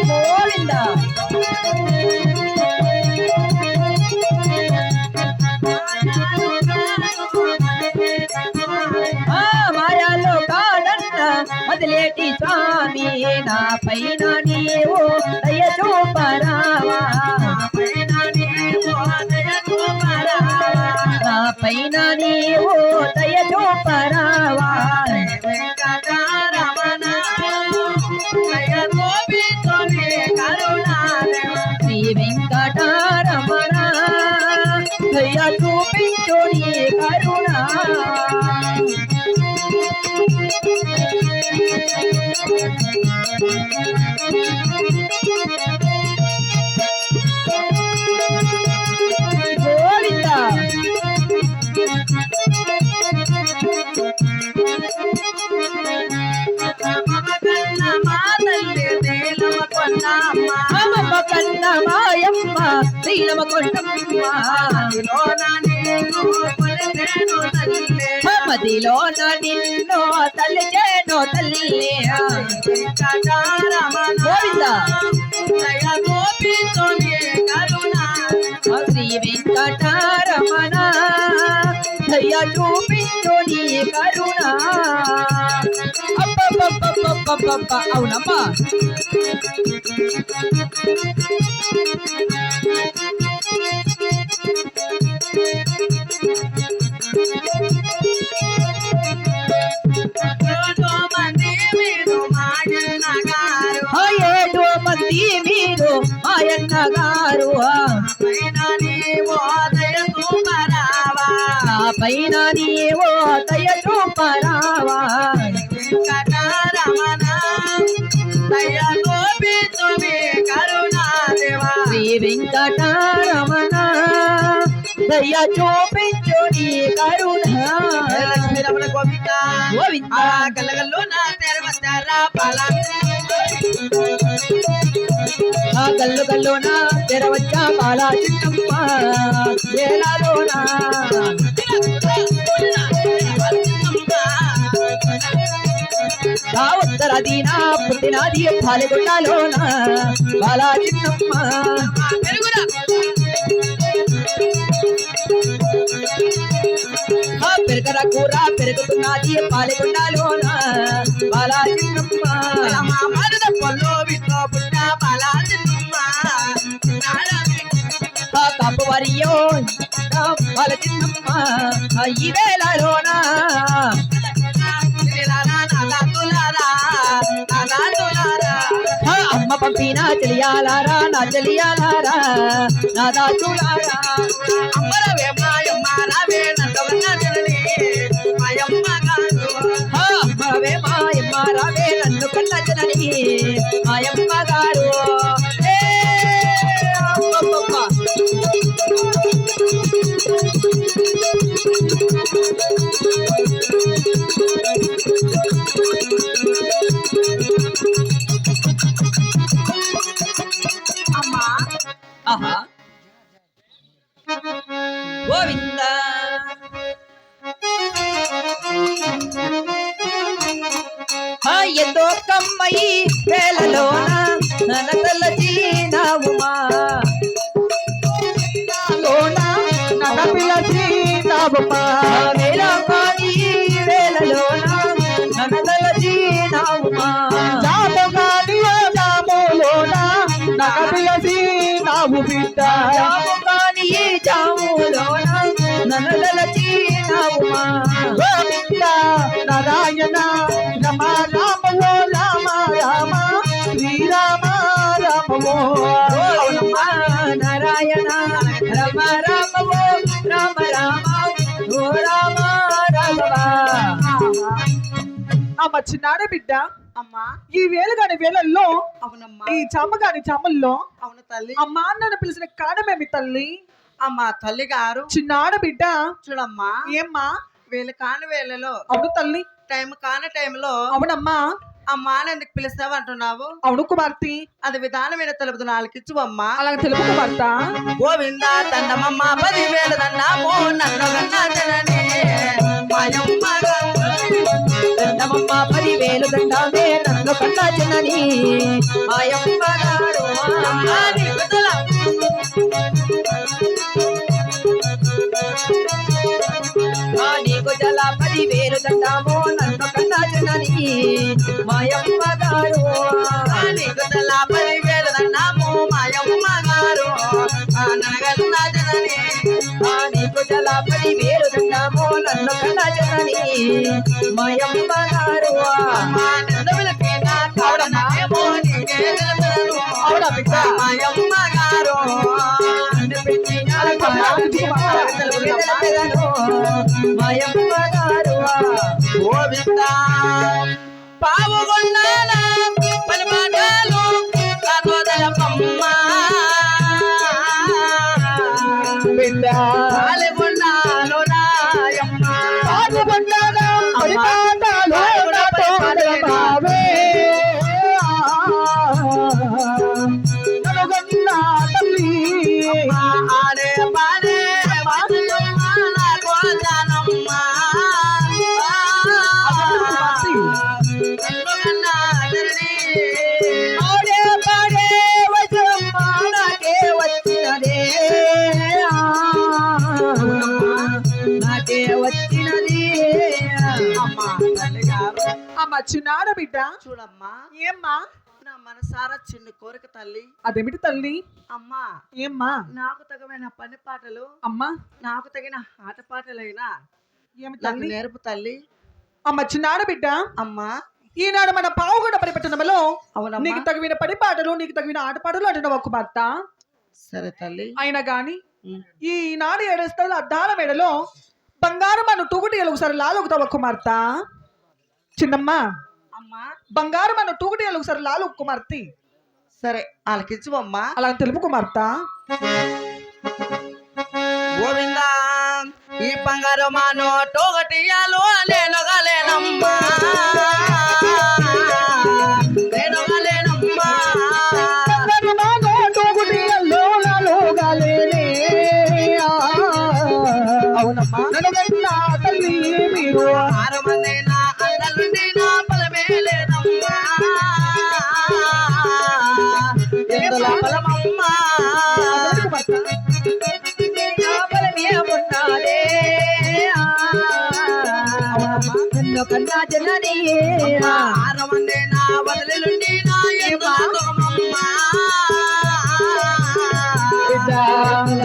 గోవింద మాయాలో కాదన్న మొదలేటి స్వామి నా పైన నీవు దయ చూపరావా నా పైన నీవు దయ చూపరావా శ్రీ వెంకటరమణ దయ చూపించు నీ కరుణ గోవింద కన్న మాయమ్మ శ్రీలమ కొండమ్మ మదిలోన నిన్ను తల్లిచేనో తల్లి గోవింద శ్రీ వెంకటరమణ దయ చూపించు నీ కరుణ అబ్బబ్బబ్బబ్బబ్బబ్బ అవునమ్మా ఏడు మంది మీరు మాయన్న గారు నా పైన నీవో దయ చూపరావా శ్రీ వెంకటరమణ దయ చూపించు నీ కరుణ గోవింద గల్లగల్లు నా తెరవస్తారా పాలా గల్లు గల్లున తెరవచ్చా బాలా చిన్నమ్మ వేలాలోనా ఉత్తరదీన పుట్టినది పాలెగొండలోన బాలా చిన్నమ్మ పెరగర కూర పెరుగుతున్నది పాలెగొండలోన బాలా చిన్నమ్మ కాపు వరియో బాల చిన్నమ్మ ఈ వేళలోన అమ్మ పంపిన చెలియాలారా నా చెలియాలారా నా దాచులారా అమ్మరవే మాయమ్మారవే అమ్మవే మాయమ్మారవే నన్ను కన్న జనని మాయమ్మ గారు అమ్మా ఆహా గోవింద ఎంతో కమ్మయి వేళలోన ననతల జీనావుమా వేళ కాని వేళలోన ననతల జీనావుమా జాము కాని జాములోన ననతల జీనావుమా నారాయణ రమ రామో రామ రామ శ్రీరామ రామో నారాయణ రమ రామో రామ రామ ఓ రామ రాఘవ అమ్మ చిన్నాడే బిడ్డ అమ్మా ఈ వేలు కాని వేళల్లో అవునమ్మా ఈ చామ కాని చామల్లో అవును తల్లి అమ్మా నన్ను పిలిచిన కారణమేమి తల్లి అమ్మా తల్లి గారు చిన్నాడ బిడ్డ చూడమ్మా ఏమ్మా వేలు కాని వేళలో అవును తల్లి టైం కాని టైంలో అవునమ్మా అమ్మా ఎందుకు పిలుస్తావు అంటున్నావు అవును కుమార్తె అది విధానమైన తెలుపుతు నాలుగిచ్చు అమ్మా అలాగే తెలుపు కుమార్తె గోవింద దండమమ్మ 10,000 దండమో నన్ను గన్నా జనని మాయమ్మ దండమమ్మ 10,000 దండమే నన్ను కన్నా జనని అమ్మ చిన్నాడ బిడ్డ చూడమ్మా ఏమ్మా నా మనసారా చిన్న కోరిక తల్లి. అదేమిటి తల్లి? అమ్మా ఏమ్మా నాకు తగిన పని పాటలు, అమ్మా నాకు తగిన ఆటపాటలైనా ఏమి నాకు తల్లి? నేర్పు తల్లి. అమ్మ చిన్నాడ బిడ్డ అమ్మా ఈనాడు మన పావుగొండ పరిపట్టణంలో అవునమ్మా. నీకు తగిన పని పాటలు నీకు తగిన ఆటపాటలు అంటున్నావు ఒక భర్త. సరే తల్లి. అయినా గాని ఈనాడు ఏడుస్తారు అద్దాల మెడలో బంగారం అను టూగుటి ఒకసారి లాలుగుతావు కుమార్త. చిన్నమ్మ అమ్మా బంగారం అను టూగుటి ఒకసారి లాలు కుమార్తె. సరే ఆలకించు అమ్మా. అలా తెలుపు కుమార్త. గోవిందా ఈ బంగారు మా నోటొకటియాలో నేనుగలేనమ్మా, నేనుగలేనమ్మా. అవునమ్మా తల్లి మీరు 6 మంది నా అన్నలుండి నా బలమే లేనమ్మా, ఎందుల బలమమ్మా, నా బలమే ఉన్నాదే. నన్ను కన్నా జనని 6 మంది నా వదలుండి నా ఎందుల సుఖమమ్మా,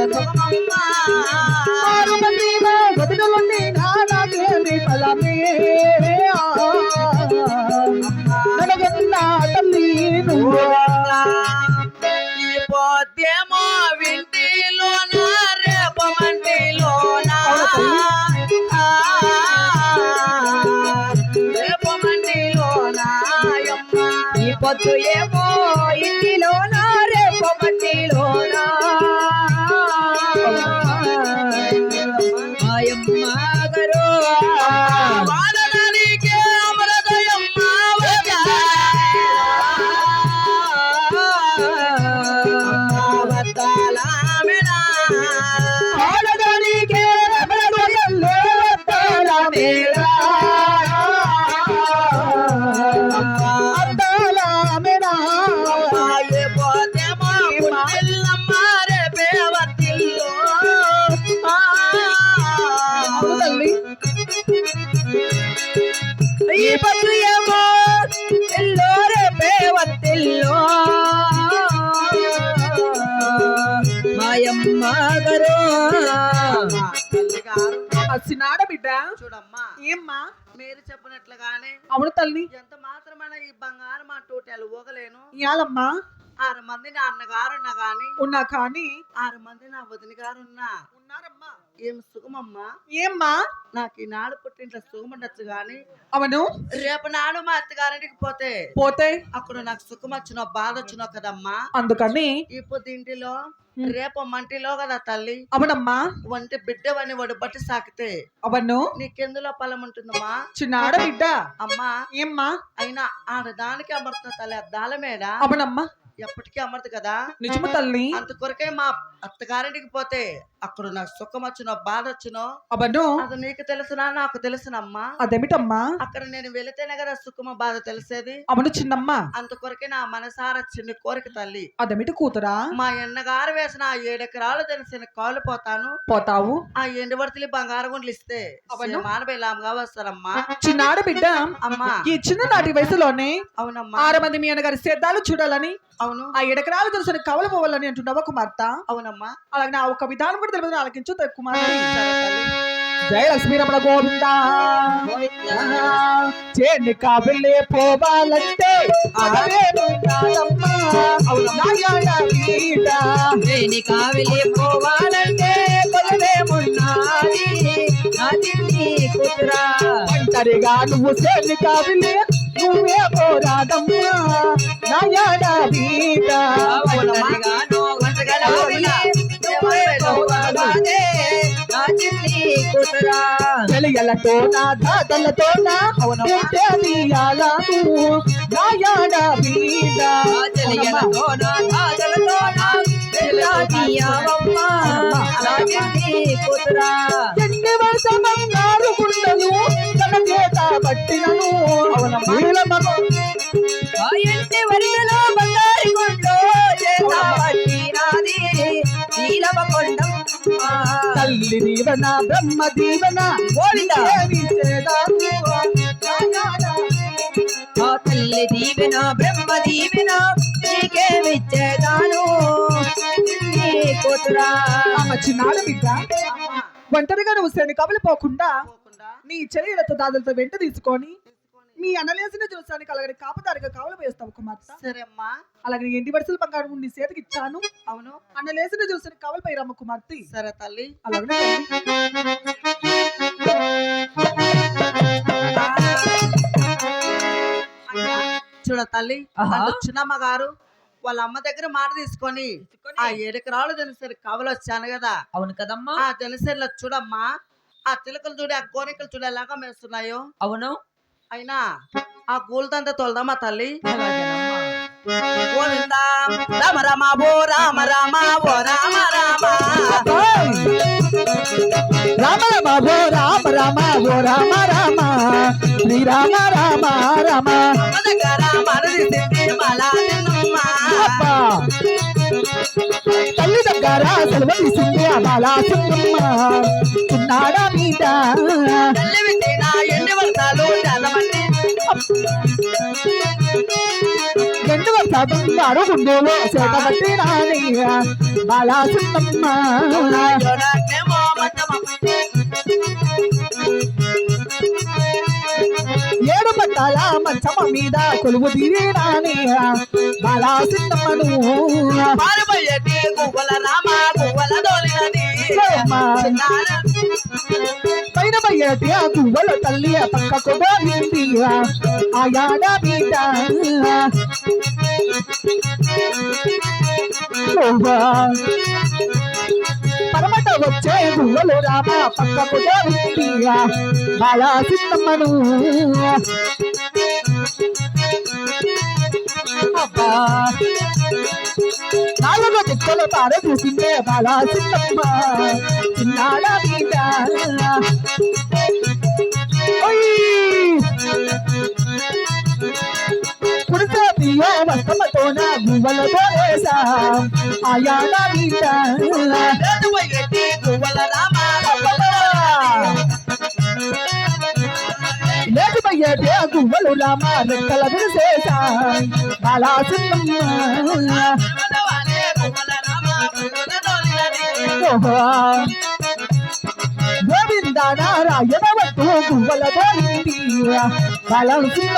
సుఖమమ్మా. వదిలి నాకేమి ఫలమే నడగన్నా తల్లి నువ్వు. ఈ పోతేమో వింటిలోన రేపమంటిలోన, రేపమంటిలోన యమ్మా. ఈ పొద్దు ఏమో ఇంటిలోనా రేపు మట్టిలోనా ఆయమ్మ గరో వాడడానికి అమరదయమ్మ వచ్చా, వద్దాలామెనా. ఆడదానికే అమరదయల్లో వద్దాల మేడ, అద్దాల మేడ. ఏ పోతేమో పుట్టిల్లమ్మ రేపే వత్తిల్లో. అవును తల్లి. ఈ పొద్దు ఏమో ఎల్లో రేపే వత్తిల్లో మాయమ్మ గరో తల్లిగారు అసినాడ బిడ్డ చూడమ్మా, ఏమ్మా? మీరు చెప్పినట్లుగానే అవును తల్లి. ఎంత మాత్రమైన ఈ బంగారం ఆ టోటాలు ఊగలేను. ఇయాలమ్మా 6 మంది నా అన్నగారున్నా గాని, ఉన్నా కానీ 6 మంది నా వదిన గారున్నా ఉన్నారమ్మా. ఏం సుఖమమ్మా. ఏమ్మా? నాకు ఈనాడు పుట్టింట్లో సుఖం ఉండొచ్చు గాని, అవును రేపు నాడు మా అత్తగారింటికి పోతే పోతే అక్కడ నాకు సుఖం వచ్చినో బాధ వచ్చినో కదమ్మా. అందుకని ఇప్పుడు ఇంటిలో రేపు మంటిలో కదా తల్లి. అవునమ్మా. వంటి బిడ్డవని వాడు బట్టి సాకితే అవన్ను నీకెందులో ఫలం ఉంటుందమ్మా. చిన్నాడ బిడ్డ అమ్మా ఏమ్మా? అయినా ఆడదానికి అమర్త తల్లి అద్దాల మీద అవునమ్మా. ఎప్పటికీ అమర్త కదా. నిజము తల్లి. అందుకొరకే మా అత్తగారింటికి పోతే అక్కడ నాకు సుఖం వచ్చినో బాధ వచ్చినో అవను అది నీకు తెలుసునా నాకు తెలుసునమ్మా. అదేమిటమ్మా? అక్కడ నేను వెళితేనే కదా సుఖమ బాధ తెలిసేది. అవును చిన్నమ్మ. అందుకొరకే నా మనసారా చిన్న కోరిక తల్లి. అదేమిటి కూతురా? మా ఎన్నగారు వేసిన 7 ఎకరాలు తెలిసిన కాలు పోతాను, పోతావు. ఆ ఎండుబడితలు బంగారు గుండ్లు ఇస్తే మానవే లాంగా వస్తారమ్మా. చిన్నాడ బిడ్డ అమ్మా ఈ చిన్ననాటి వయసులోనే అవునమ్మా 6 మంది మీ అన్నగారి సేద్యాలు చూడాలని, అవును ఆ 7 ఎకరాలు తెలిసిన కవలు పోవాలని అంటున్నావా కుమార్త? అవునమ్మా. అలాగే నా ఒక విధానం కూడా తెలియదు ఆలకించు కుమార్తె. సరే తల్లి. జయ లక్ష్మీ రమణ గోవిందా. చేని కాబిల్లే పోవాలంటే దేని కావిలి పోవాలంటే కొలవేమున్నాది నా చిన్ని కూతురా. ఒంటరిగా నువ్వు చేని కాబిల్లే నువ్వే పోరాదమ్మా నాయాడ బీట. ఒంటరిగానో ఒంటరిగానో నువ్వే పోవాలంటే నా చిన్ని కూతురా. చెలియలతో నా దాతలతో నా నాయాడ బీట. చెలియలతో నా దాతలతో నా తీయవమ్మ నా చిన్ని కూతురా. ఎన్ని వర్ష బంగారు గుండెలు తన చేత పట్టినను ఆ ఇంటి వరిలో బంగారు గుండె చేత పట్టినది నీలమ కొండం. తల్లి దీవన బ్రహ్మ దీవన గోవిందా. దీవెన బ్రహ్మ దీవెన నీకేమిచ్చేదాను నీ కూతురా. అమ్మ చిన్నాడు బిడ్డ ఒంటరిగా నువ్వు శని కబలిపోకుండా నీ చెల్లెలతో దాదులతో వెంట తీసుకొని మీ అనలేసిన జ్యోత్సానికి అలాగే కాపుదారిగా కావలు వేస్తావు కుమార్తె. సరే అమ్మా. అలాగే 8 వరుసల బంగారం నీ చేతికి ఇచ్చాను. అవును. అన్నలేసిన జ్యోత్సానికి కావలు పోయిరమ్మ కుమార్తె. సరే తల్లి. అలాగే చూడ తల్లి చిన్నమ్మ గారు వాళ్ళ అమ్మ దగ్గర మాట తీసుకొని ఆ 7 ఎకరాలు తెలిసరి కావలు వచ్చాను కదా. అవును కదమ్మా. ఆ తెలిసరిలో చూడమ్మా ఆ చిలకలు చూడు ఆ కోరికలు చూడు ఎలాగా మేస్తున్నాయో. అవును. అయినా ఆ గూలదంతా తోలదామా తల్లి. అలాగేనమ్మా. గోవిందా రామ రామ ఓ రామ రామ ఓ రామ రామ రామ రామ ఓ రామ రామ ఓ రామ రామ శ్రీరామ రామ రామ అమ్మ దగ్గర మరదిసింది బాలాదినమ్మ. తల్లి దగ్గర సెలవు తీసింది బాలాసుమ్మ చిన్నాడా మీద తల్లి విట్టిన ఎన్ని వర్షాలు తెల్లబట్టి 2 వర్షాలు గుండెలో చేతబట్టి రాని బాలాసుమ్మ చూడకేమో మధ్యమ 7 పట్టాల మంచమ్మ మీద కొలువు తీరాని బాలాసుమ్మను పారిపోయేటి గువ్వల రామ గువ్వల దోలినది పైన బయ్యటి ఆ గువ్వల తల్లి పక్కకు పోయింది ఆ యాడ మీద పరమట వచ్చే గువ్వలు రామ పక్కకు పోయింది బాలాసుమ్మను అబ్బా 4 దిక్కుల తార చూసిందే బాలాసుమ్మ చిన్నాడా మీద కుడిసేపియో వస్తమతోన గువ్వలతో వేసా ఆయాడా మీద పారిపోయేటి గువ్వల రామ లేదు బయ్యేటి ఆ గువ్వలు రామ రెక్కల విరిసేసా బాలాసుమ్మ గోవింద నారాయణ వద్దు గువ్వల గోవింది బాలాసుమ్మ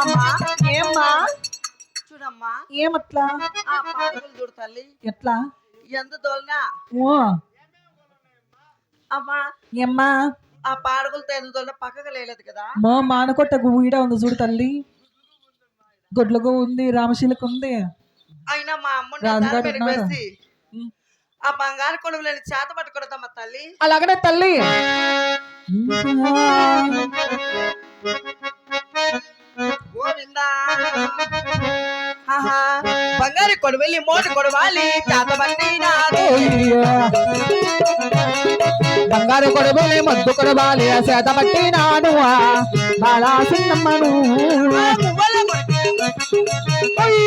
అమ్మా ఏమ్మా చూడమ్మా ఏమట్లా ఆ పాడుకులు చూడు తల్లి ఎట్లా ఎంత దోలినా. ఓ అమ్మా ఏమ్మా ఆ పాడుకులతో ఎంత దోలినా పక్కకు లేదు కదా. మా మానకొట్ట ఈడ ఉంది చూడు తల్లి గొడ్లకు ఉంది రామశీలకు ఉంది అయినా మా అమ్మని రాజుగారు దాని ఉన్నారు. వేసి ఆ బంగారు కొడుకు లేని చేత పట్టుకుంటామా తల్లి. అలాగనే తల్లి గోవిందా ఆహా బంగారు కొడు వెళ్ళి మోటు కొడవాలి చేత పట్టినాడు. బంగారు కొడవలే మద్దు కొడవాలి చేత పట్టినాడు బాలాసుమ్మను ఆ గువ్వల కొడుకు